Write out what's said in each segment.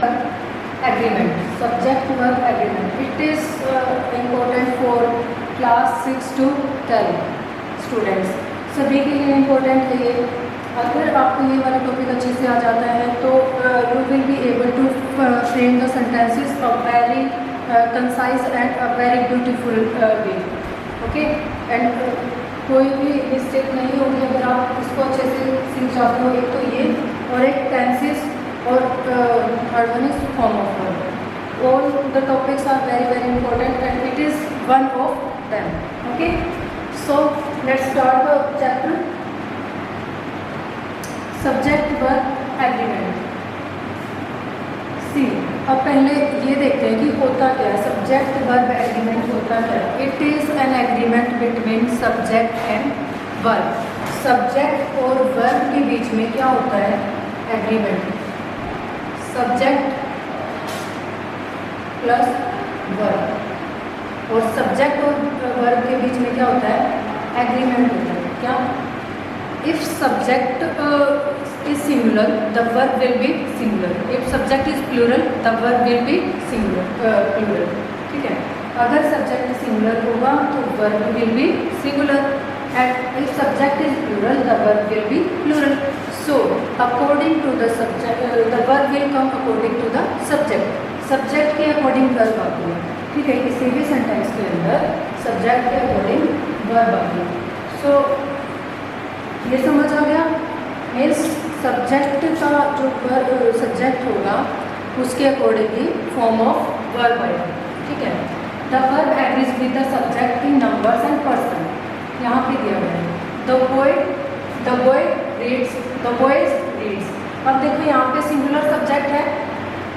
agreement, subject verb agreement. It is important for class 6 to 12 students. सभी के लिए important है ये. अगर आपको ये वाला टॉपिक अच्छे से आ जाता है तो you will be able to frame the sentences a very concise and a very beautiful way. Okay, and कोई भी मिस्टेक नहीं होगी अगर आप इसको अच्छे से सीख जाते हो. एक तो ये और एक टेंसेस और third one is form of verb. All the topics are very very important and it is one of them. Okay, so let's start the chapter. Subject verb agreement. See, अब पहले ये देखते हैं कि होता क्या है. सब्जेक्ट वर्ब एग्रीमेंट होता क्या है. It is an agreement between subject and verb. Subject और वर्ब के बीच में क्या होता है? एग्रीमेंट. सब्जेक्ट प्लस वर्ब और सब्जेक्ट और वर्ब के बीच में क्या होता है? एग्रीमेंट होता है. क्या? If subject is singular, the verb will be singular. If subject is plural, the verb will be singular, plural. ठीक है. अगर subject singular होगा तो verb will be singular. And if subject is plural, the verb will be plural. So, according to the subject, the verb will come according to the subject. Subject के according verb आती है. ठीक है. किसी भी sentence के अंदर subject के according verb आती है. So, ये समझ आ गया. मीन्स सब्जेक्ट का जो सब्जेक्ट होगा उसके अकॉर्डिंगली फॉर्म ऑफ वर्ब आएगा. ठीक है. The verb agrees with the subject in numbers and person. यहाँ पे दिया गया है the boy reads, the boys reads. अब देखो यहाँ पे सिंगुलर सब्जेक्ट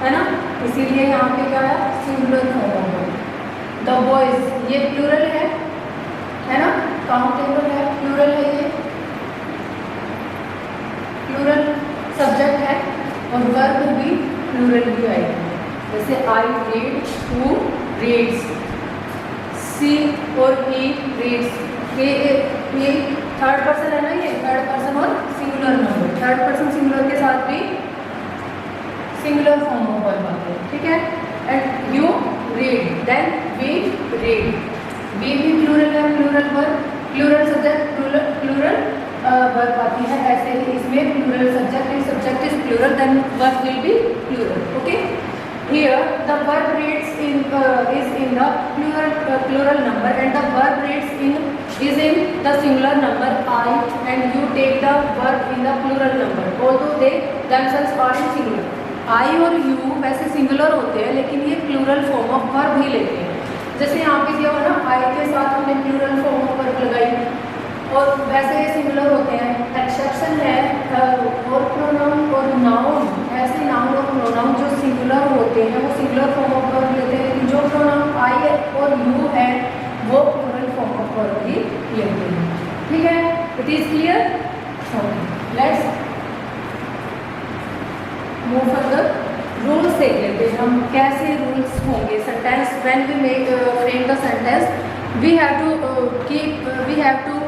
है ना, इसीलिए यहाँ पे क्या है? सिंगुलर फॉर्म होगा. द बॉयज ये प्लूरल है ना, काउंटेबल है, प्लूरल है, ये प्लूरल सब्जेक्ट है और वर्ब भी प्लूरल ही आएगा. जैसे आई रीड, हु रीड्स, सी और ही रीड्स. ये थर्ड पर्सन है ना, ये थर्ड पर्सन और singular number. Third person singular के साथ भी सिंगुलर फॉर्म ऑफ वर्ब आते हैं. ठीक है. And you read, then we read. We भी प्लूरल है, plural verb, plural subject, plural verb आती है. ऐसे ही इसमें plural subject, if subject is plural then verb will be plural. Okay. Here the verb reads in is in the plural number and the verb reads is in the singular number I and you take the verb in the plural number although they themselves are in singular. I और you वैसे singular होते हैं लेकिन ये plural form of verb ही लेते हैं. जैसे यहाँ पे दिया हुआ ना, आई के साथ हमने प्लूरल फॉर्म ऑफ वर्ब लगाई और वैसे ये सिंगुलर होते हैं. एक्सेप्शन है और प्रोनाउन और नाउन. ऐसे नाउन और प्रोनाउन जो सिंगुलर होते हैं वो सिंगुलर फॉर्म ऑफ वर्ब लेते हैं, लेकिन जो प्रोनाउन आई और यू है वो प्लूरल फॉर्म ऑफ वर्ब ही लेते हैं. ठीक है. It is clear. Let's move further. Rules देख लेते हैं हम कैसे रूल्स होंगे. Sentence when we make frame the sentence we have to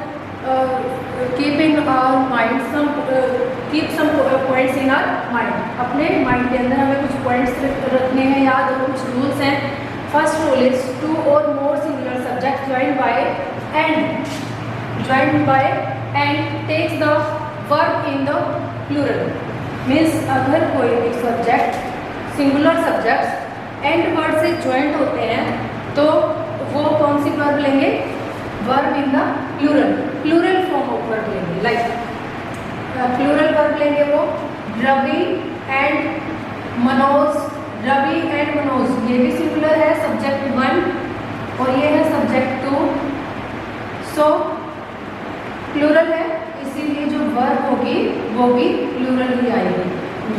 keep in our mind some keep some points in our mind. अपने माइंड के अंदर हमें कुछ पॉइंट्स रखने हैं याद, और कुछ रूल्स हैं. First rule is two or more singular subject joined by and takes the verb in the plural. Means अगर कोई भी subject singular subject and word से ज्वाइंट होते हैं तो वो कौन सी वर्ब लेंगे? Verb in the plural form of verb लेंगे. लाइक प्लूरल वर्ब लेंगे वो रवि एंड मनोज. रवि एंड मनोज ये भी सिंगुलर है, सब्जेक्ट 1 और ये है सब्जेक्ट 2. सो प्लूरल है इसीलिए जो वर्ब होगी वो भी प्लूरल ही आएगी.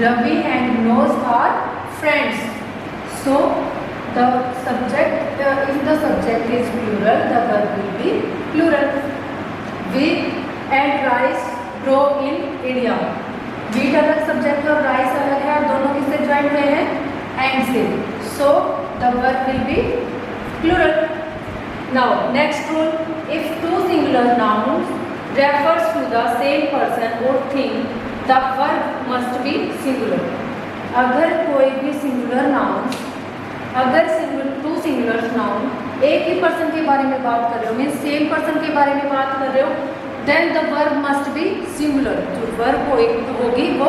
Ravi and Manoj are friends. So the subject if the subject is plural the verb will be plural. Wheat and rice grow in India. Wheat अलग सब्जेक्ट और rice अलग है, और दोनों किससे ज्वाइन हुए हैं? and से. So the verb will be plural. Now next rule, if two singular nouns refers to the same person or thing the verb must be singular. अगर कोई भी सिंगुलर नाउन, अगर टू सिंगुलर नाउन एक ही person के बारे में बात कर रहे हो, मीन्स सेम पर्सन के बारे में बात कर रहे हो, then the verb must be singular. जो वर्ब होगी वो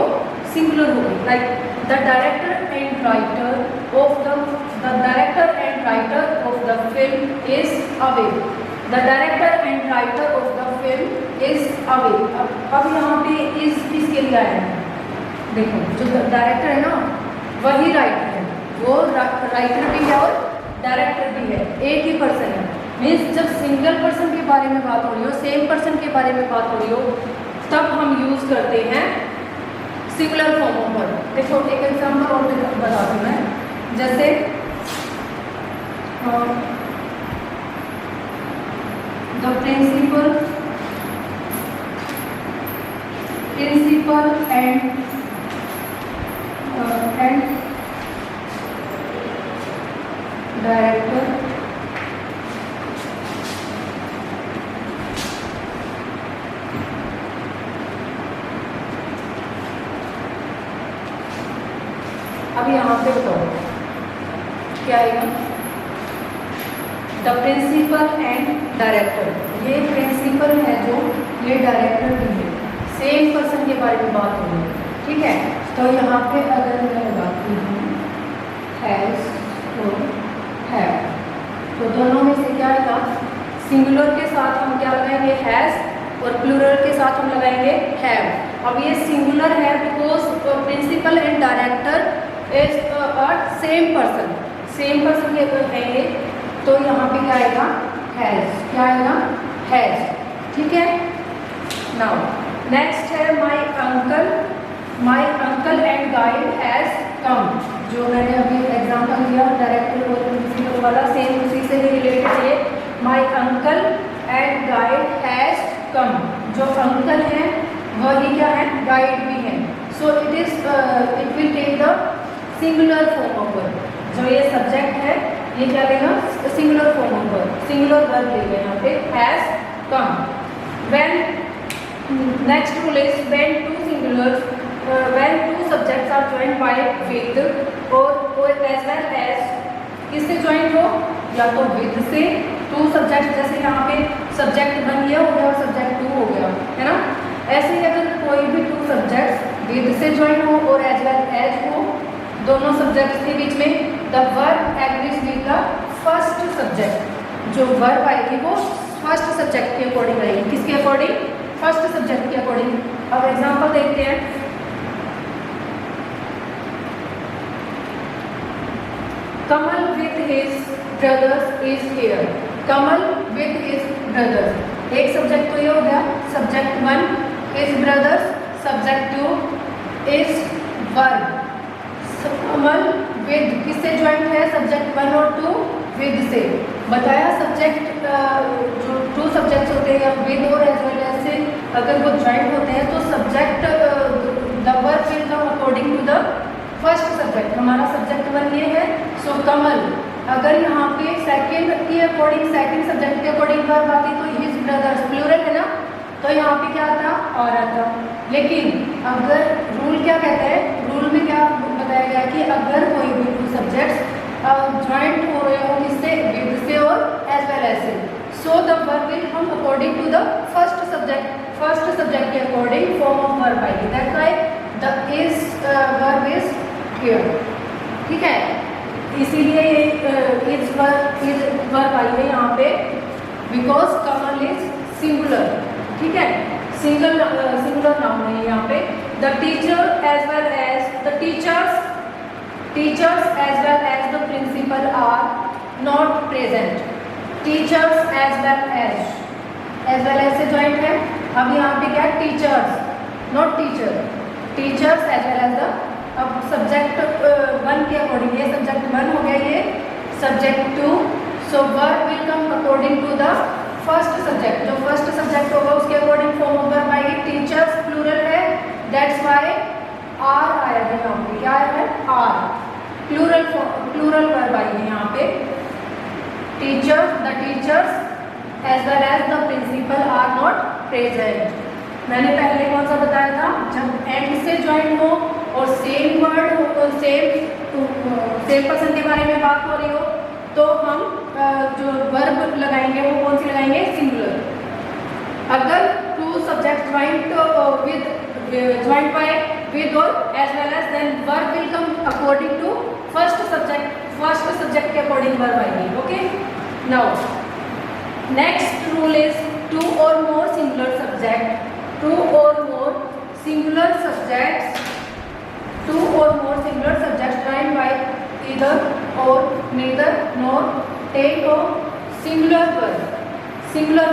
सिंगुलर होगी। Like the director and writer of the film is away. The director and writer of the film is away. अब यहाँ पे इज किसके लिए आया है? देखो, जो डायरेक्टर है ना वही राइटर है, वो राइटर भी है और डायरेक्टर भी है, एक ही पर्सन है। मीन्स जब सिंगल पर्सन के बारे में बात हो रही हो, सेम पर्सन के बारे में बात हो रही हो, तब हम यूज करते हैं सिंगुलर फॉर्म पर। देखो एक एग्जांपल और बता दूं मैं, जैसे द प्रिंसिपल एंड डायरेक्टर अब यहाँ पे बताओ क्या आएगा? द प्रिंसिपल एंड डायरेक्टर, ये प्रिंसिपल है जो, ये डायरेक्टर भी है, सेम पर्सन के बारे में बात हो रही है, ठीक है। तो यहाँ पे अगर मैं लगाती हूँ हैज और हैव, तो दोनों में से क्या आएगा? सिंगुलर के साथ हम क्या लगाएंगे? हैज, और प्लूरल के साथ हम लगाएंगे हैव। अब ये सिंगुलर है because principal and director is same person के कहेंगे, तो यहाँ पे क्या आएगा? हैज। क्या आएगा? हैज, ठीक है। नाउ नेक्स्ट है my uncle and guide has come. जो मैंने अभी एग्जांपल दिया डायरेक्टर और प्रिंसिपल वाला, सेम उसी से ही रिलेटेड है। My uncle and guide has come. जो अंकल है वही क्या है? गाइड भी है। So it will take the singular form of verb. जो ये सब्जेक्ट है ये क्या लेगा? Singular form of verb, singular verb लेगा यहाँ पे, has come. When next rule is when two subjects are joined by with और एज वेल एज, किससे ज्वाइंट हो? या तो विद से, टू सब्जेक्ट, जैसे यहाँ पे सब्जेक्ट 1 ये हो गया और सब्जेक्ट 2 हो गया, है ना। ऐसे ही अगर कोई भी टू सब्जेक्ट्स विद से ज्वाइन हो और एज वेल एज हो, दोनों सब्जेक्ट्स के बीच में, the verb agrees with the first subject. जो वर्ब आएगी वो फर्स्ट सब्जेक्ट के अकॉर्डिंग आएगी। किसके अकॉर्डिंग? फर्स्ट सब्जेक्ट के अकॉर्डिंग। अब एग्जांपल देखते हैं। Kamal with his brothers is here. Kamal with his brothers, एक सब्जेक्ट तो ये हो गया, subject 1 is brothers, subject 2 is verb. Kamal with किससे ज्वाइंट है? सब्जेक्ट 1 और 2 विद से। बताया सब्जेक्ट जो टू सब्जेक्ट्स होते हैं विद और एज वेल एज से अगर वो ज्वाइंट होते हैं तो subject the verb will come according to the first subject. हमारा सब्जेक्ट 1 ये है, सो कमल। अगर यहाँ पे सेकंड के अकॉर्डिंग, सेकंड सब्जेक्ट के अकॉर्डिंग वर्ब आती तो हिज ब्रदर्स, प्लूरल है ना, तो यहाँ पे क्या आता? और आता। लेकिन अगर रूल क्या कहता है? रूल में क्या बताया गया कि अगर कोई भी टू सब्जेक्ट्स ज्वाइंट हो रहे हो किससे? विद से और एज वेल एज से, so the verb will come according to the first subject के अकॉर्डिंग फॉर्म ऑफ वर्ब आएगी। That's why the is verb is here, ठीक है। इसीलिए इज वर्ब आई है यहाँ पे, बिकॉज कमल इज सिंगुलर, ठीक है, सिंगुलर नाउन है यहाँ पे। The teacher as well as the teachers as well as the principal are not present. Teachers as well as से ज्वाइंट है। अब यहाँ पे क्या है? Teachers, not teacher, teachers as well as the. अब सब्जेक्ट 1 के अकॉर्डिंग, ये सब्जेक्ट 1 हो गया, ये subject 2, so verb will come according to the first subject. जो फर्स्ट सब्जेक्ट होगा उसके अकॉर्डिंग फॉर्म ऑफ वर्ब आएगी। टीचर्स प्लूरल है, दैट्स व्हाई आर आया है यहाँ पे। क्या आया है? आर। प्लूरल वर्ब आई है यहाँ पे। Teachers, the teachers as well as the principal are not present. मैंने पहले कौन सा बताया था? जब एंड से ज्वाइन हो और सेम वर्ड सेम पर्सन के बारे में बात हो रही हो तो हम जो वर्ब लगाएंगे वो कौन सी लगाएंगे, सिंगुलर। अगर two subject joint by with और as well as, then verb will come according to first subject के अकॉर्डिंग वर्ब आएगी। Okay, now next rule is two or more singular subject, to or more singular subjects, two or more singular subjects joint by either or neither nor take or singular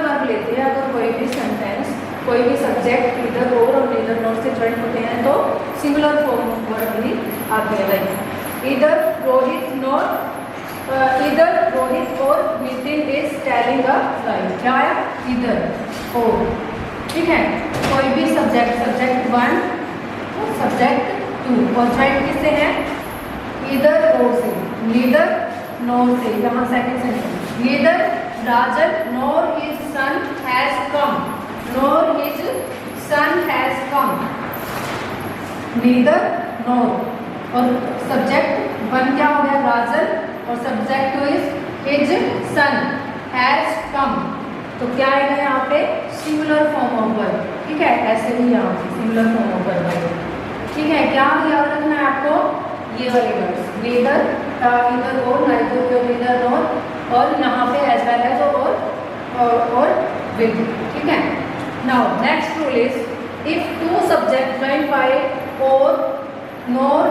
verb लेते हैं अगर कोई भी sentence, कोई भी subject इधर और neither nor से ज्वाइन होते हैं तो सिंगुलर फॉर्म वर्ब भी आते हैं। लाइक इधर रोहित और नितिन इज टेलिंग अ लाई, क्या है, इधर और, ठीक है। कोई भी सब्जेक्ट 1 और सब्जेक्ट 2 और ज्वाइन किससे है, इधर और से, नीदर नॉर से। यहाँ second sentence, neither Rajan nor his son has come, nor his son has come, neither nor. और सब्जेक्ट 1 क्या हो गया, राजन, और subject 2 is his son has come, तो क्या आएगा यहाँ पे, सिंगुलर फॉर्म ऑफ वर्ब, ठीक है। ऐसे भी यहाँ पे सिंगुलर फॉर्म ऑफ वर्ब आएगा, ठीक है। क्या याद रखना है आपको, ये वाले वर्ड्स, नीदर, इधर और, नीदर नॉर, और यहाँ पे एज वेल एज और विद, ठीक है। Now next rule is if two subject joint by or nor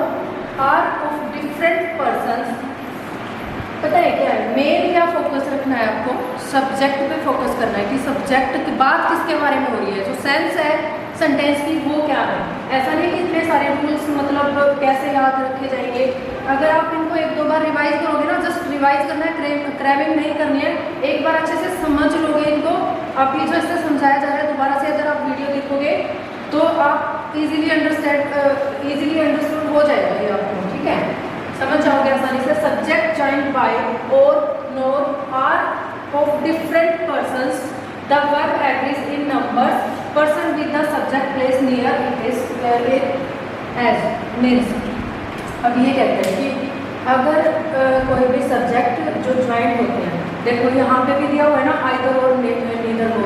are of different persons, पता है क्या है, मेन क्या फोकस रखना है आपको, सब्जेक्ट पे फोकस करना है कि सब्जेक्ट की बात किसके बारे में हो रही है, जो सेंस है सेंटेंस की वो क्या है। ऐसा नहीं कि इतने सारे रूल्स मतलब कैसे याद रखे जाएंगे, अगर आप इनको 1-2 बार रिवाइज करोगे ना, जस्ट रिवाइज करना है, क्रैमिंग नहीं करनी है, एक बार अच्छे से समझ लोगे इनको। आप ये जो इससे समझाया जा रहा है दोबारा से अगर आप वीडियो देखोगे तो आप इजीली अंडरस्टूड हो जाएगा ये आपको, ठीक है, समझ जाओगे आसानी से। Subject joint by or nor are of different persons, the verb agrees in numbers, person with the subject place near it is as means. अब ये कहते हैं कि अगर कोई भी सब्जेक्ट जो ज्वाइंट होते हैं, देखो यहाँ पे भी दिया हुआ है ना, आइदर और नीदर और,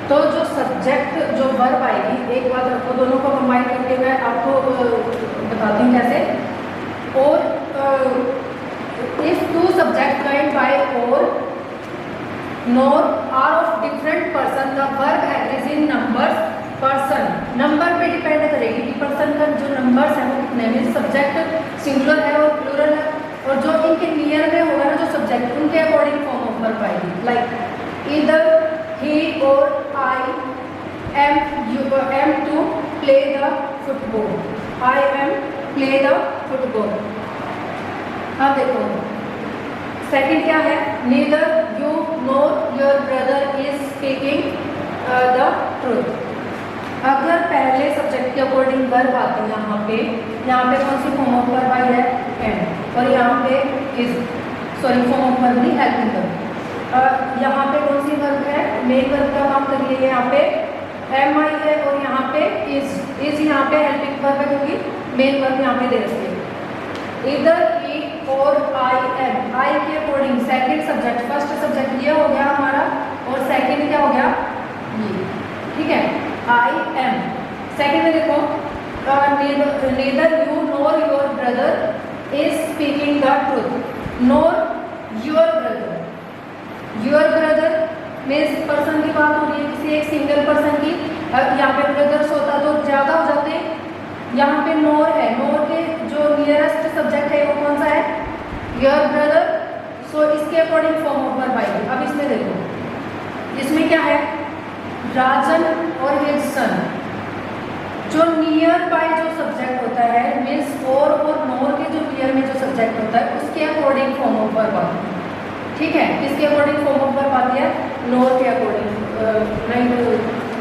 तो जो सब्जेक्ट जो वर्ब आएगी, एक बात रखो, दोनों को कंबाइन करके मैं आपको बताती हूँ कैसे। और if two subject joint by or nor are of different person, the verb agrees in numbers, person number पे डिपेंड करेगी कि पर्सन का जो नंबर्स है वो कितने में, सब्जेक्ट सिंगुलर है और प्लूरल है, और जो इनके नियर में होगा ना जो सब्जेक्ट, उनके अकॉर्डिंग फॉर्म ऑफ वर्ब आएगी। लाइक इधर ही और I am to play the football, I am play the football. अब देखो सेकंड क्या है, neither you nor your brother is speaking the truth. अगर पहले सब्जेक्ट के अकॉर्डिंग वर्ब आते हैं यहाँ पे कौन सी फॉर्म ऑफ वर्ब आई है, एम, और यहाँ पे is, sorry form of verb नहीं, हेल्पिंग वर्ब। यहाँ पे कौन सी वर्ब है, मेन वर्ब का काम कर रही है, यहाँ पे एम आई है, और यहाँ पे इज यहाँ पे हेल्पिंग वर्ब है क्योंकि मेन वर्ब यहाँ पे दे रखी है। इधर ई और आई एम, आई के according second subject, first subject ये हो गया हमारा, और सेकंड क्या हो गया ये, ठीक है, आई एम। सेकंड में देखो neither you nor your brother is speaking the truth, NOR your brother means person की बात हो रही है, किसी एक सिंगल पर्सन की। यहाँ पे ब्रदर्स होता तो ज़्यादा हो जाते हैं, यहाँ पे नोर है, नोर के जो नियरेस्ट सब्जेक्ट है वो कौन सा है, योर ब्रदर, सो इसके अकॉर्डिंग फॉर्म ऑफ वर्ब आएगी। अब इसमें देखो, इसमें क्या है, राजन और हिज सन, जो नियर बाय जो सब्जेक्ट होता है मीन्स और नोर के जो नियर में जो सब्जेक्ट होता है उसके अकॉर्डिंग फॉर्म ऑफ वर्ब आती है, ठीक है। किसके अकॉर्डिंग फॉर्म ऑफ वर्ब आती है, नोर के अकॉर्डिंग, नहीं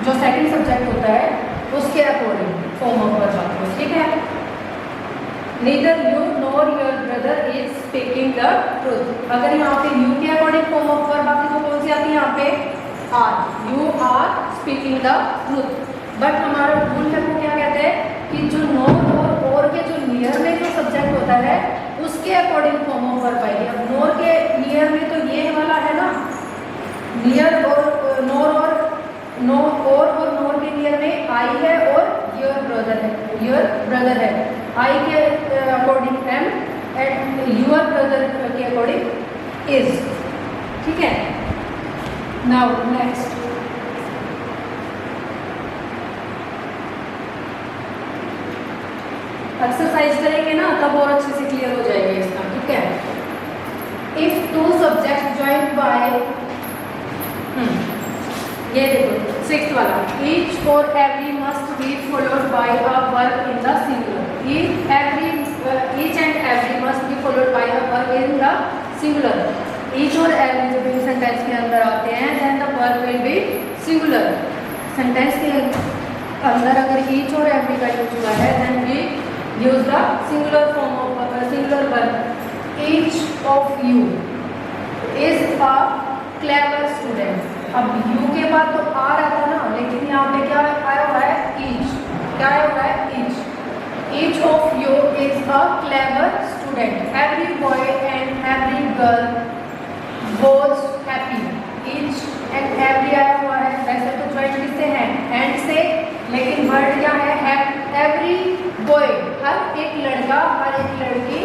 जो सेकंड सब्जेक्ट होता है उसके अकॉर्डिंग फॉर्म ऑफ वर्ब आती है, ठीक है। Neither you nor your brother is speaking the truth, अगर यहाँ पे यू के अकॉर्डिंग फॉर्म ऑफ वर्ब आती है तो कौन सी आती है यहाँ पे, are, you are speaking the truth. But हमारा रूल है वो क्या कहते हैं कि जो नोर और के जो वर्ब आएगी। अब नोर के नियर में तो ये वाला है ना, नियर और नोर और नोर के नियर में आई है और योर ब्रदर है। आई के according am and your brother के अकॉर्डिंग इज। ठीक है, नाउ नेक्स्ट एक्सरसाइज करेंगे ना तब और अच्छे से क्लियर हो जाएगा इसका। ठीक है, if two subject joint by, ये देखो 6th वाला, ईच और every must be followed by a verb in the singular. Each and every must be followed by a verb in the singular. Each और एवरी जब इन sentence के अंदर आते हैं then the verb will be singular. Sentence के अंदर अगर ईच और एवरी का यूज हुआ है then we use the singular form of singular verb। each of you is a clever student। अब you के बाद तो आ रहा था ना, लेकिन यहाँ पे क्या आया हुआ है, each। क्या आया हुआ है, each। each of you is a clever student। every boy and every girl was happy। each and every आया हुआ है, वैसे तो ज्वाइंट किससे है, and से, लेकिन वर्ड क्या है, every boy, हर एक लड़का हर एक लड़की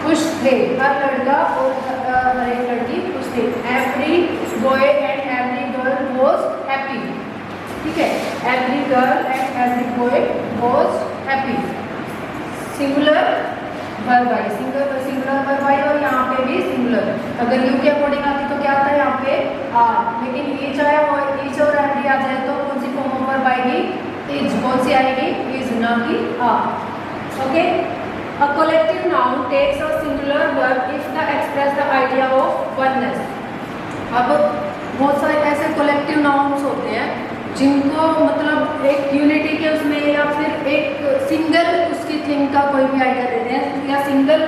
खुश थे। हर लड़का और हर एक लड़की खुश थे। Every boy and every girl was happy. ठीक है, every girl and every boy was happy. Singular verb I, singular verb I और यहाँ पे भी सिंगुलर। अगर यू के अकॉर्डिंग आती तो क्या आता है यहाँ पे आर, लेकिन ईच आया और ईच और एवरी आ जाए तो कौन सी फॉर्म ऑफ वर्ब आएगी, इज। कौन सी आएगी, इज, ना कि are. Okay, a collective noun takes a singular verb if the express the idea of oneness. अब बहुत सारे ऐसे कलेक्टिव नाउन्स होते हैं जिनको मतलब एक यूनिटी के उसमें या फिर एक सिंगल उसकी थिंग का कोई भी आइडिया देते हैं, या सिंगल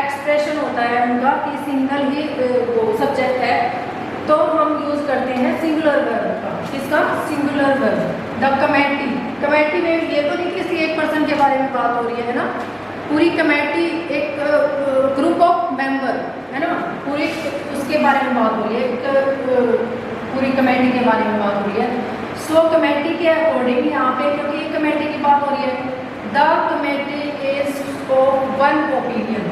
एक्सप्रेशन होता है उनका कि सिंगल ही वो सब्जेक्ट है, तो हम यूज करते हैं सिंगुलर वर्ब का। किसका, singular verb. The committee, committee में ये तो नहीं किसी एक पर्सन के बारे में बात हो रही है ना, पूरी कमेटी एक ग्रुप ऑफ मेंबर है ना, पूरी उसके बारे में बात हो रही है, पूरी कमेटी के बारे में बात हो रही है। सो कमेटी के अकॉर्डिंग यहाँ पे क्योंकि एक कमेटी की बात हो रही है, the committee is of one opinion.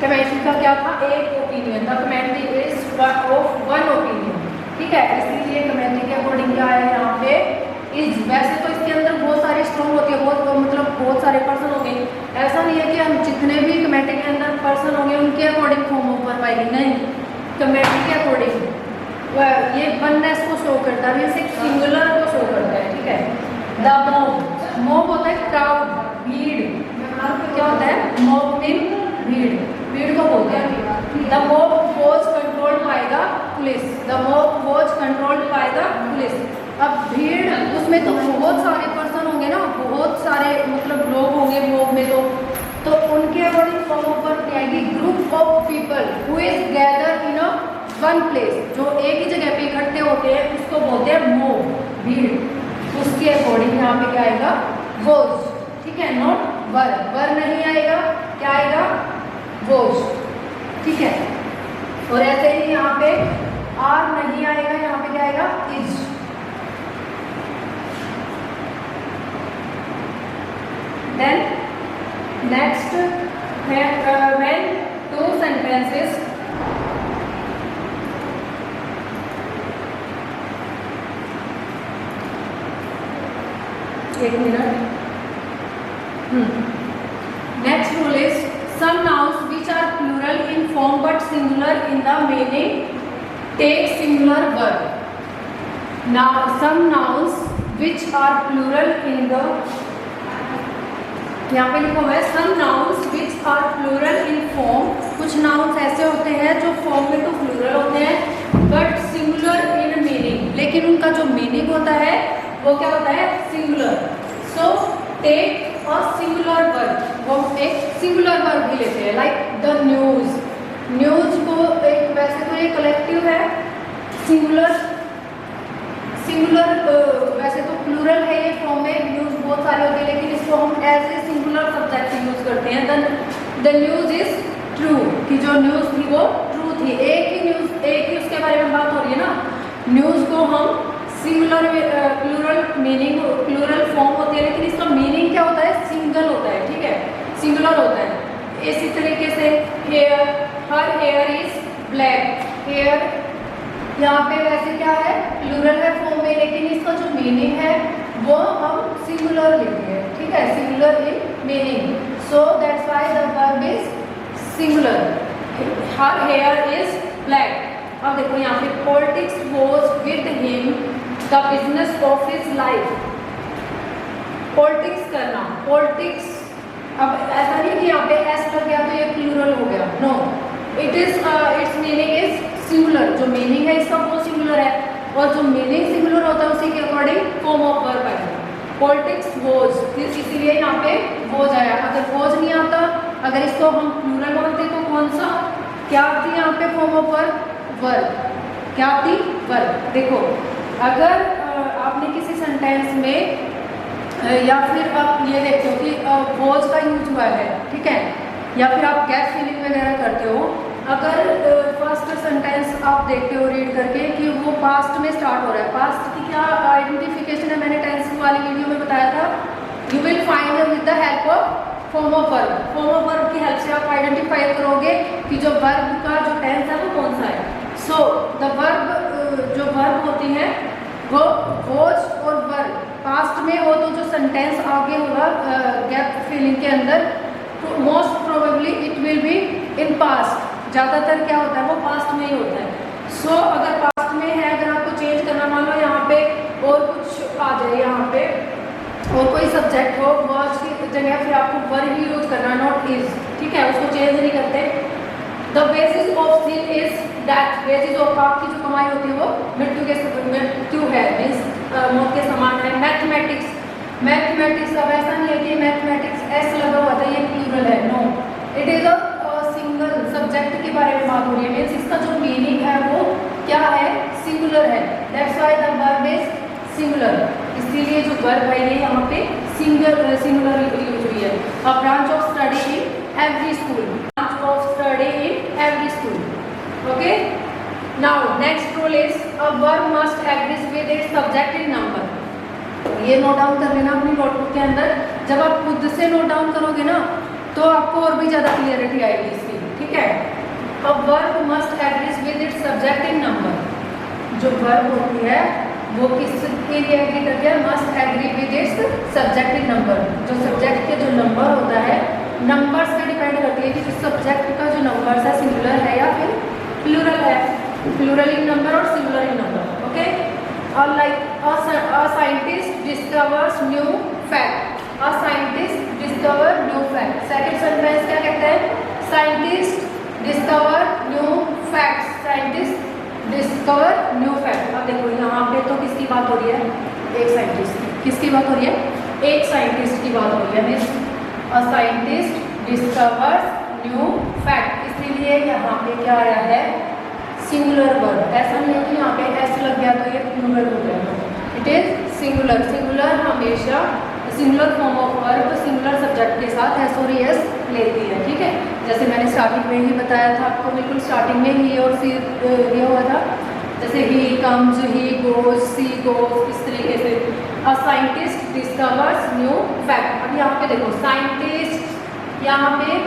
Committee का क्या था, एक opinion. The committee is of one opinion. ठीक है, इसलिए कमेटी के अकॉर्डिंग क्या है यहाँ पे इज। वैसे तो इसके अंदर बहुत सारी स्ट्रॉन्ग होती है, बहुत सारे पर्सन होंगे। ऐसा नहीं है कि हम जितने भी कमेटी के अंदर पर्सन होंगे उनके अकॉर्डिंग फॉर्म ऑफ वर्ब आएगी, नहीं, कमेटी के अकॉर्डिंग। ये वननेस को शो करता है, ये सिंगुलर को शो करता है। ठीक है, द मॉब, मॉब होता है क्राउड, भीड़। क्या होता है, मॉब मीन भीड़, भीड़ को बोलते हैं। The mob was controlled by the police. The mob was controlled by the police. अब भीड़ उसमें तो बहुत सारे पर्सन होंगे ना, बहुत सारे मतलब लोग होंगे मॉब में, तो उनके अकॉर्डिंग फॉर्म ऑफ वर्ब आएगी group of people who is gather in a one place. जो एक ही जगह पे इकट्ठे होते हैं उसको बोलते हैं मॉब, भीड़। उसके अकॉर्डिंग यहाँ पे क्या आएगा, वॉज। ठीक है, नॉट वर, वर नहीं आएगा, क्या आएगा, वॉज। ठीक है, और ऐसे ही यहाँ पे आर नहीं आएगा, यहाँ पे क्या आएगा, is. Then next, when two sentences एक minute. Next rule is some nouns which are plural in form but singular in the meaning take singular verb. Now some nouns which are plural in the, यहाँ पे लिखा हुआ है some nouns which are plural in form। कुछ nouns ऐसे होते हैं जो फॉर्म में तो प्लूरल होते हैं बट सिंगुलर इन मीनिंग, लेकिन उनका जो मीनिंग होता है वो क्या होता है, singular. So take a singular verb, वो एक सिंगुलर वर्ब भी लेते हैं, लाइक द न्यूज। न्यूज को एक, वैसे तो ये कलेक्टिव है, सिंगुलर वैसे तो प्लूरल है ये फॉर्म में, न्यूज बहुत सारे होते हैं, लेकिन इसको हम as a singular subject use करते हैं। द न्यूज इज ट्रू, कि जो न्यूज़ थी वो ट्रू थी। एक ही न्यूज़, एक ही उसके बारे में बात हो रही है ना। न्यूज़ को हम singular plural meaning, plural form होती है, लेकिन इसका मीनिंग क्या होता है, सिंगल होता है, ठीक है, सिंगुलर होता है। इसी तरीके से hair, her hair is black, hair यहाँ पे वैसे क्या है, प्लूरल है फॉर्म में, लेकिन इसका जो मीनिंग है वो हम सिंगुलर लेते हैं, ठीक है, singular in meaning. So that's why the verb is singular. Her hair is black. अब देखो यहाँ पे politics was with him the business of his life. Politics करना, पॉलिटिक्स, अब ऐसा नहीं कि यहाँ पे एस लग गया तो ये प्लूरल हो गया, no, it is it's meaning is singular. जो मीनिंग है इसका वो सिंगुलर है, और जो मीनिंग सिंगुलर होता है उसी के अकॉर्डिंग फॉर्म ऑफ वर्ब आएगा। पॉलिटिक्स वॉज, इसीलिए यहाँ पे वॉज आया। अगर वॉज नहीं आता, अगर इसको हम प्लूरल बोलते तो कौन सा, क्या आती है यहाँ पे फॉर्म ऑफ वर्ब, वर्ब, क्या आती, वर्ब। देखो अगर आपने किसी सेंटेंस में या फिर आप ये देखते हो कि वॉज का यूज हुआ है, ठीक है, या फिर आप गेट फीलिंग वगैरह करते हो, अगर फर्स्ट सेंटेंस आप देखते हो रीड करके कि वो पास्ट में स्टार्ट हो रहा है, पास्ट की क्या आइडेंटिफिकेशन है, मैंने टेंस वाली वीडियो में बताया था, you will find with the help of form of verb. Form of verb की हेल्प से आप आइडेंटिफाई करोगे कि जो वर्ब का जो टेंस है वो कौन सा है। सो द वर्ब, जो वर्ब होती है वो वॉज और वर्ब पास्ट में हो तो जो सेंटेंस आगे होगा गैप फिलिंग के अंदर, तो most probably it will be in past. ज़्यादातर क्या होता है वो पास्ट में ही होता है। सो अगर पास्ट में है, अगर आपको चेंज करना, मान लो यहाँ पे और कुछ आ जाए, यहाँ पे और कोई सब्जेक्ट हो, वॉज की जगह फिर आपको वर्ब ही यूज करना, नॉट इज, ठीक है, उसको चेंज नहीं करते। The basis of thing is that, basis of आपकी जो कमाई होती है वो मृत्यु है, मीन्स मौत के समान है। मैथमेटिक्स, मैथमेटिक्स, अब ऐसा नहीं है कि मैथमेटिक्स एस लगा हुआ था ये प्लूरल है, no, it is a single subject के बारे में बात हो रही है, मीन्स इसका जो मीनिंग है वो क्या है, सिंगुलर है। That's why the verb is singular, इसीलिए जो वर्ब है ये यहाँ पे सिंगुलर यूज हुई है। A branch of study in every school, branch of study in every school, okay. Now next rule is a verb must agree with its subject in number. ये note down कर लेना अपनी notebook के अंदर, जब आप खुद से नोट डाउन करोगे ना तो आपको और भी ज़्यादा क्लियरिटी आएगी इसकी, ठीक है। A verb must agree with its subject in number. जो वर्ब होती है वो किसके लिए एग्री करती है, must agree with its subject in number. जो सब्जेक्ट के जो नंबर होता है, नंबर्स पे डिपेंड करती है कि जिस सब्जेक्ट का जो नंबर है सिंगुलर है या फिर प्लूरल है, प्लूरल इन नंबर और सिंगुलर इन नंबर, ओके। और like a scientist discovers new fact, a scientist discover new fact. Second sentence क्या कहते हैं, scientist discover new facts, scientist discover new fact. अब देखो यहाँ पे तो किसकी बात हो रही है, एक साइंटिस्ट की, किसकी बात हो रही है, एक साइंटिस्ट की बात हो रही है, मीन्स अ साइंटिस्ट डिस्कवर्स न्यू फैक्ट, इसीलिए यहाँ पे क्या आया है, सिंगुलर वर्ब। ऐसा नहीं है कि यहाँ पे एस लग गया तो ये प्लूरल हो गया, इट इज सिंगुलर। सिंगुलर हमेशा singular form of verb singular subject के साथ एस और एस लेती है, ठीक है। जैसे मैंने स्टार्टिंग में ही बताया था आपको, बिल्कुल स्टार्टिंग में ही और सी दिया हुआ था, जैसे he comes, he goes, she goes, इस तरीके से। A scientist discovers new fact. अब यहाँ पे देखो साइंटिस्ट, यहाँ पे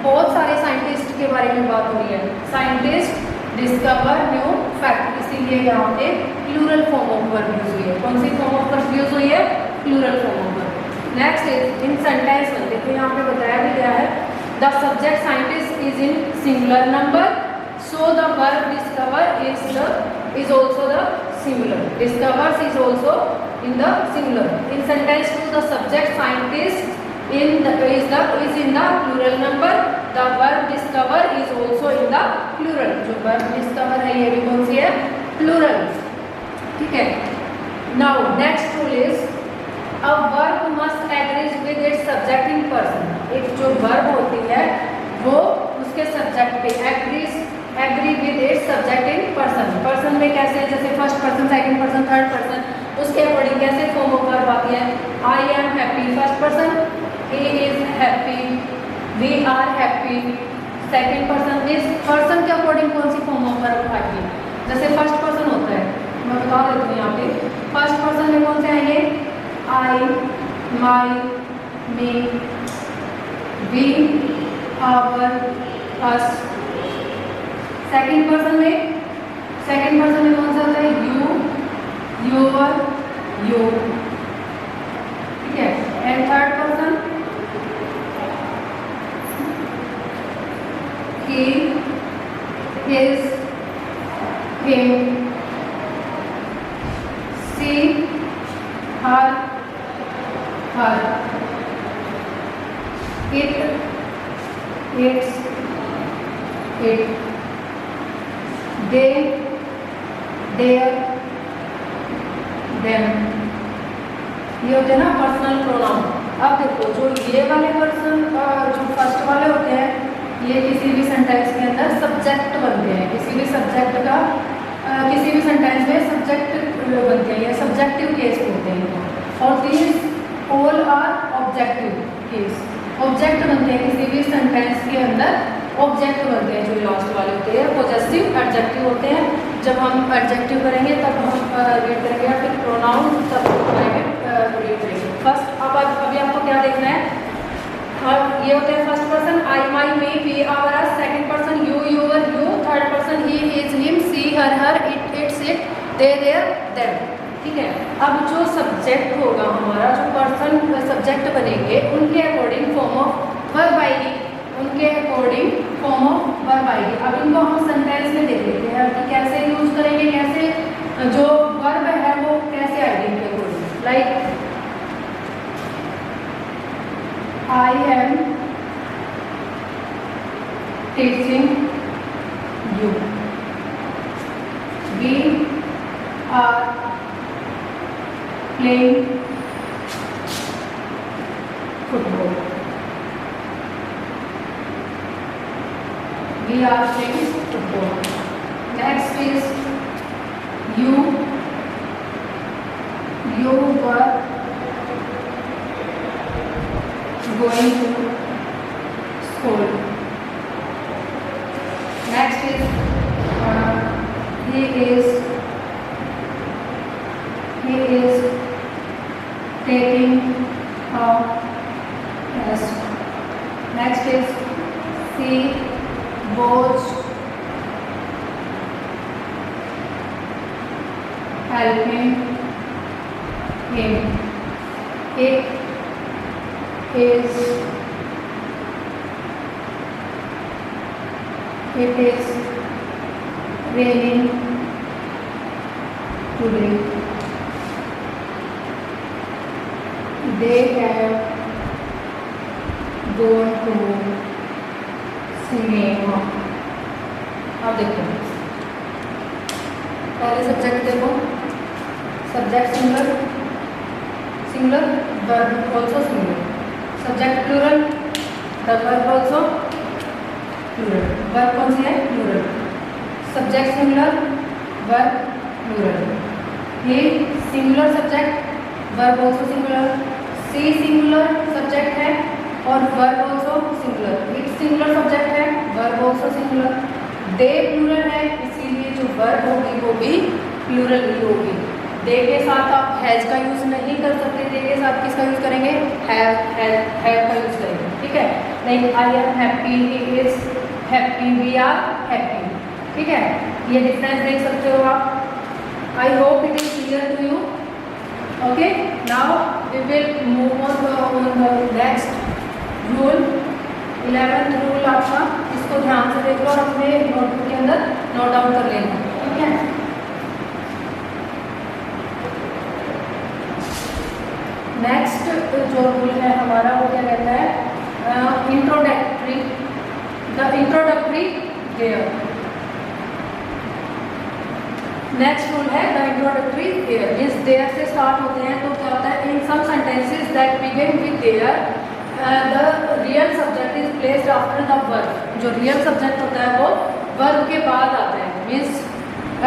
बहुत सारे साइंटिस्ट के बारे में बात हो रही है, साइंटिस्ट डिस्कवर न्यू फैक्ट, इसीलिए यहाँ पे plural form of verb use हुई है। कौन सी फॉर्म ऑफ वर्ब यूज हुई है, plural form of verb. Next is in sentence में, देखो यहाँ पे बताया भी गया है, the subject scientist is in singular number, so the verb discover is also the singular, discovers is also in the singular. In sentence two the subject scientist is in the plural number, the verb discover is also in the plural। जो verb discover है ये भी कौन सी है, plural, ठीक है। Now next rule is a verb must agree with its subject in person। एक जो verb होती है वो उसके subject पे agree with its subject in person। person में कैसे, जैसे first person, second person, third person, उसके अकॉर्डिंग कैसे form of verb आती है। I am happy first person, he is happy, we are happy, second person इस person के according कौन सी फॉर्म ऑफ वर्ब आएगी? जैसे फर्स्ट पर्सन होता है, मैं बता देती हूँ यहाँ पे। फर्स्ट पर्सन में कौन से आएंगे? I, my, me, we, our, us. Second person में कौन सा होता है? यू, योर, यो, ठीक है। And third person he, his, him, she, her, her, it, its, it, they, their, them। ये होते हैं ना पर्सनल प्रोनाउन। अब देखो जो ये वाले पर्सन जो फर्स्ट वाले होते हैं, ये किसी भी सेंटेंस के अंदर सब्जेक्ट बनते हैं। किसी भी सब्जेक्ट का किसी भी सेंटेंस में सब्जेक्ट बनते हैं, ये सब्जेक्टिव केस होते हैं। और these all are objective case, object बनते हैं किसी भी सेंटेंस के अंदर, ऑब्जेक्ट बनते हैं। जो लास्ट वाले होते हैं पॉजेसिव एडजेक्टिव होते हैं। जब हम एडजेक्टिव करेंगे तब हम रीड करेंगे, या फिर प्रोनाउन तब रीड करेंगे। फर्स्ट अब अभी आपको क्या देखना है? और ये होते हैं first person I, my, me, we, our, us. Second person you, your, you. Third person he, his, him, she, her, her, it, its, it, they, their, them. ठीक है। अब जो सब्जेक्ट होगा हमारा, जो पर्सन सब्जेक्ट बनेंगे, उनके अकॉर्डिंग फॉर्म ऑफ वर्ब आएगी, उनके अकॉर्डिंग फॉर्म ऑफ वर्ब आएगी। अब इनको हम सेंटेंस में देख लेते हैं कि कैसे यूज करेंगे, कैसे जो वर्ब है वो कैसे आएगी इनके according. Like I am teaching you. We are playing football. We are playing football. Next is you were going to school. Next is he is taking a test. Next is she was helping him. It is raining today. They have gone to cinema. अब देखो पहले subject देखो, subject singular, verb also singular. Subject plural, the verb also plural. Verb कौन सी है? Plural. Subject singular, verb plural. ये singular subject, verb also singular. She singular subject है और verb also singular. It singular subject है, verb also singular. They plural है, इसीलिए जो वर्ब होगी वो भी प्लूरल ही होगी। दे के साथ आप हैज का यूज नहीं कर सकते, दे के साथ किसका यूज करेंगे? हैव का यूज करेंगे। ठीक है। Like I am happy, he is happy, we are happy. ठीक है, ये डिफरेंस देख सकते हो आप। I hope it is clear to you. Okay, now we will move on the next rule, 11th rule आपका। इसको ध्यान से देख लो और अपने नोटबुक के अंदर नोट डाउन कर लेना। ठीक है। नेक्स्ट जो रूल है हमारा वो क्या कहता है? Introductory, the introductory there. Next rule है the introductory there. Means there से स्टार्ट होते हैं तो क्या होता है? In some sentences that begin with there the real subject is placed after the verb. जो रियल सब्जेक्ट होता है वो वर्ब के बाद आता है। मीन्स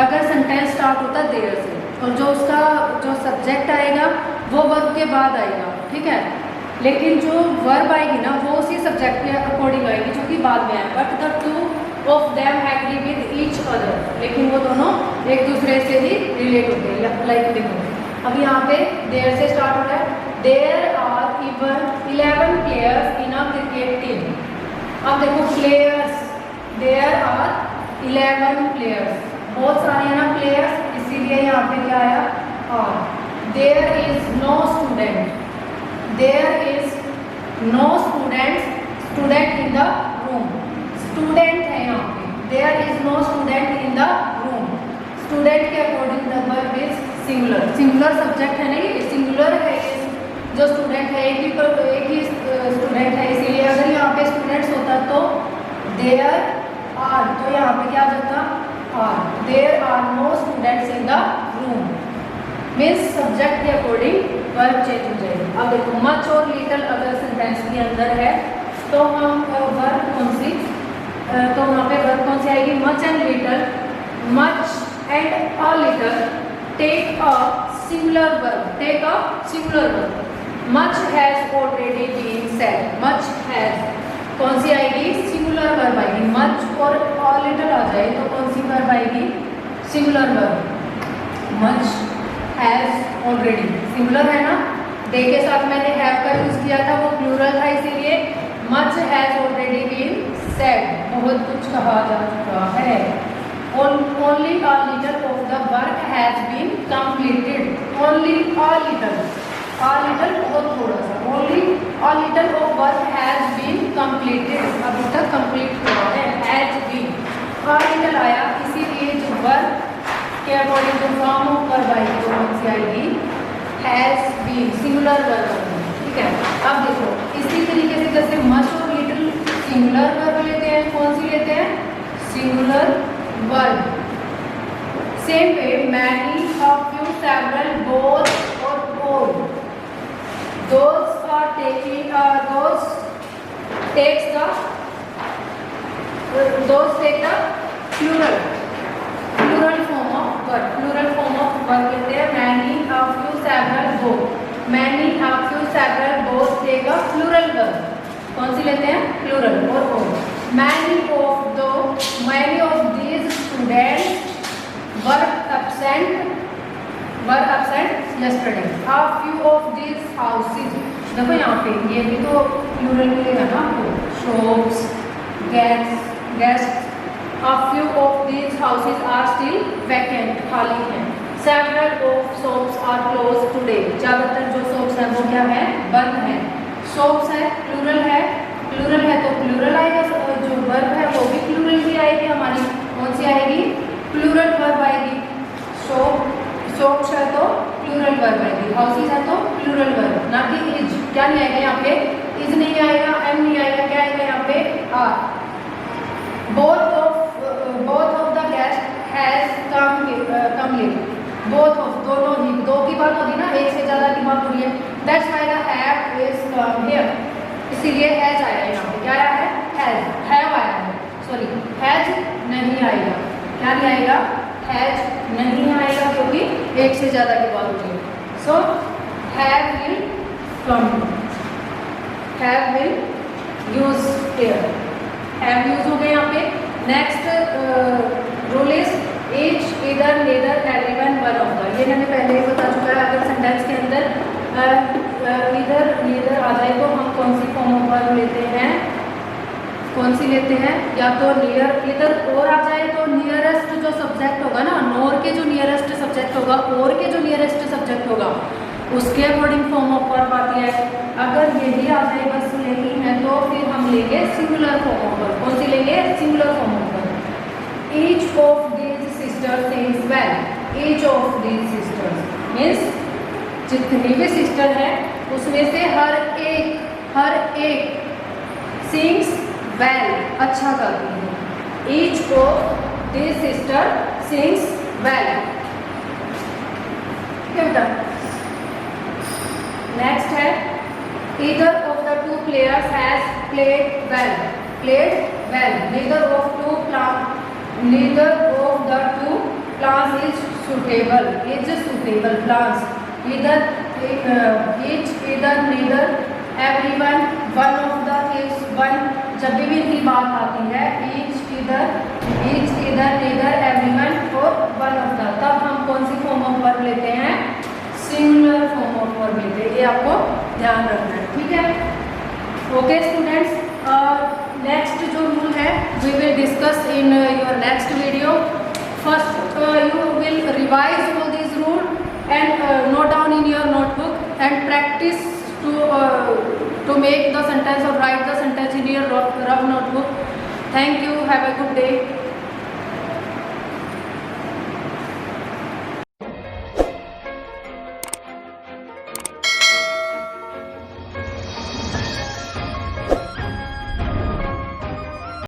अगर सेंटेंस स्टार्ट होता है देयर से और जो उसका जो सब्जेक्ट आएगा वो वर्ब के बाद आएगा। ठीक है। लेकिन जो वर्ब आएगी ना वो उसी सब्जेक्ट के अकॉर्डिंग आएगी जो कि बाद में आया, but the two of them agree with each other, लेकिन वो दोनों एक दूसरे से ही रिलेट होते हैं, लाइक देखो अब यहाँ पे देयर से स्टार्ट हो रहा है, there are even 11 players in a cricket team. अब देखो प्लेयर्स, देयर आर 11 प्लेयर्स, बहुत सारे हैं ना प्लेयर्स, इसीलिए यहाँ पे क्या आया are. There is no student, there is no student in the room, student है यहाँ पे, there is no student in the room. Student के according the verb is singular, singular subject है ना, ये सिंगुलर है, जो स्टूडेंट है एक ही स्टूडेंट है, इसीलिए अगर यहाँ पे स्टूडेंट्स होता तो देयर आर, तो यहाँ पे क्या जाता are, there are no students in the room, means subject के अकॉर्डिंग वर्ब चेंज हो जाएगी। अब देखो मच और लिटिल अगर सेंटेंस के अंदर है तो हम वर्ब कौन सी, तो वहाँ पे वर्ब कौन सी आएगी, much and little, much and a little take a singular verb, take a singular verb. Much has already been said, much has कौन सी आएगी, सिंगुलर वर्ब आएगी। मच और अ लिटिल आ जाए तो कौन सी वर्ब आएगी, singular verb. Much has already singular है ना, डे के साथ मैंने हैव का यूज किया था, वो प्लूरल था, इसीलिए much has already been said, बहुत कुछ कहा जा चुका है। Only a little of the work has been completed. Only a little बहुत थोड़ा सा, only a little of work has been completed, अभी तक complete हुआ है, has been, a little आया, इसीलिए जो वर्क के अकॉर्डिंग जो फॉर्म ऑफ वर्ब आएगी वो कौन सी आएगी, has been, सिंगुलर वर्ब आएगी, ठीक है। अब देखो इसी तरीके से जैसे मच और लिटिल सिंगुलर वर्ब लेते हैं, कौन सी लेते हैं, singular verb. Same way many, a few, several, both और all, those are taking, those takes the, those take the plural, plural form of verb, plural form of verb लेते हैं many, a few, several, both. Many, a few, several, both take a plural verb, कौन सी लेते हैं, plural और all. Many of these students were absent yesterday. A few of these houses, देखो यहाँ पे ये भी तो प्लूरल मिलेगा ना आपको, shops, guests, a few of these houses are still vacant, खाली हैं। Several of shops are closed today, ज़्यादातर जो shops हैं वो क्या है, बंद हैं। shops है, प्लूरल है तो प्लूरल आएगा, जो वर्ब है वो भी प्लूरल ही आएगी हमारी, कौन सी आएगी, प्लूरल वर्ब आएगी। शॉप्स है तो प्लूरल वर्ब आएगी, हाउसेज है तो प्लूरल वर्ब, ना कि इज, क्या नहीं आएगा यहाँ पे, इज नहीं आएगा, एम नहीं आएगा, क्या आएगा यहाँ पे, are. Both of the guest has come late, both of, दोनों ही, दो की बात होगी ना, एक से ज्यादा की बात हो रही है, that's why the have is come here, इसीलिए हैज आया यहाँ पे, क्या आया है, हैव आया है, सॉरी हैज नहीं आएगा, क्या नहीं आएगा, हैज नहीं आएगा क्योंकि एक से ज़्यादा की बात होती है। So have will come, have will use here, have use हो गए यहाँ पे। नेक्स्ट रूल इज ईच, इधर, neither, everyone, one of the, ये मैंने पहले ही बता चुका है। अगर सेंटेंस के अंदर इधर नीदर आ जाए तो हम कौन सी फॉर्म ऑफ वर्ब लेते हैं, कौन सी लेते हैं, या तो नियर, इधर और आ जाए तो नियरेस्ट जो सब्जेक्ट होगा ना, नोर के जो नियरेस्ट सब्जेक्ट होगा, और के जो नियरेस्ट सब्जेक्ट होगा, उसके अकॉर्डिंग फॉर्म ऑफ वर्ब आती है। अगर यही आ जाए बस नहीं है तो फिर हम लेंगे सिंगुलर फॉर्म ऑफ वर्ब, कौन सी लेंगे, singular form of verb. Each of these sisters sings well, each of these sisters means जितनी भी सिस्टर है उसमें से हर एक सिंग्स वेल, अच्छा गाती है। Each of this sister sings well, क्या होता है। नेक्स्ट है either of the two players has played well, neither of the two plans is suitable, plans, either, neither, everyone, one of the is one, जब भी इनकी बात आती है ईच इधर एवरीवन और वन ऑफ द, तब हम कौन सी फॉर्म ऑफ वर्ब लेते हैं? सिंगुलर फॉर्म ऑफ वर्ब लेते हैं। ये आपको ध्यान रखना है, ठीक है। ओके स्टूडेंट्स, नेक्स्ट जो रूल है we will discuss in your next video. First you will revise all this rule and note down in your notebook and practice to make the sentence or write the sentence in your rough notebook. Thank you. Have a good day.